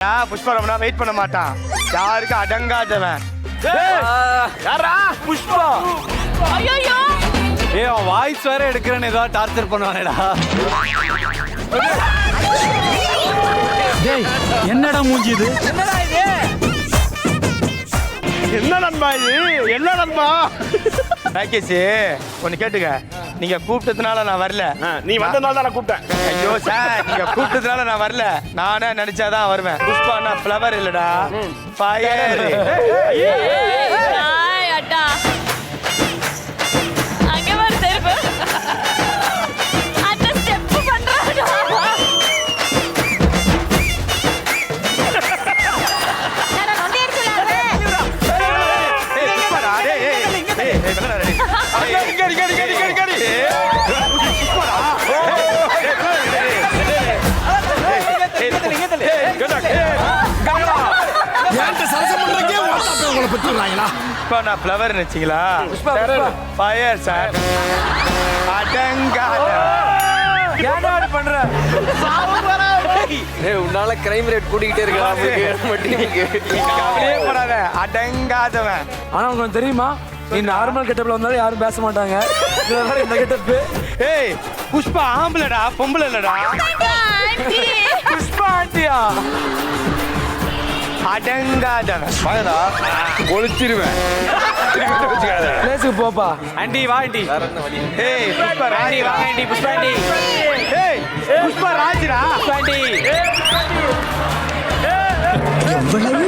புஷ்பா ரொம்ப வெயிட் பண்ண மாட்டான். யாருக்கு அடங்காதவன். யாரா புஷ்பா? ஐயோ அவன் வாய்ஸ் வேற எடுக்கிறேன்னு ஏதாவது டார்ச்சர் பண்ணுவானேடா. டேய் என்னடா மூஞ்சி இது? என்னடா இது? என்ன நண்பா இது? என்ன நண்பா? ராகேஷ் ஒன்னு கேட்டுக்க. நீங்க கூப்பிட்டதுனால நான் வரல. நீ வந்ததுனால தான் நான் கூப்பிட்டேன். ஐயோ சார், நீங்க கூப்பிட்டதுனால நான் வரல. நானே நினைச்சாதான் வருவேன். புஷ்பானா ஃப்ளவர் இல்லடா, ஃபயர். அட்டா அங்க வர தெருப்பு அந்த ஸ்டெப் பண்றாடா. நான் வந்து இருக்கலாமே. ஏய் புஷ்பாடா, டேய் ஏய் வெள்ளடா ரெடி. இங்க புஷ்பாடா. புஷ்பா நான் ஃப்ளவர் நினைச்சீங்களா? Fire sir. அடங்காத. ஏன்டா அப்படி பண்ற? உன்னால கிரைம் ரேட் கூட்டிக்கிட்டே இருக்கலாம். கவலையே படாத. அடங்காதவன். ஆனா உங்களுக்கு தெரியுமா, நீ நார்மல் கெட்டப்ல வந்தாலும் யாரும் பேச மாட்டாங்க. இதுல வேற இந்த கெட்டப். ஏய் புஷ்பா ஆம்பளடா, பொம்பளை இல்லடா. ஆண்டி புஷ்பா ஆண்டியா? அடங்காதவன். வாங்கடா, ஒளிச்சிருவேன். பிளேஸுக்கு போப்பா. ஆண்டி வா ஆண்டி. ஏய் புஷ்பா ஆண்டி ராணி வா ஆண்டி. புஷ்பா ஆண்டி. ஏய் புஷ்பா ராஜிடா. புஷ்பா ஆண்டி. எவ்வளவு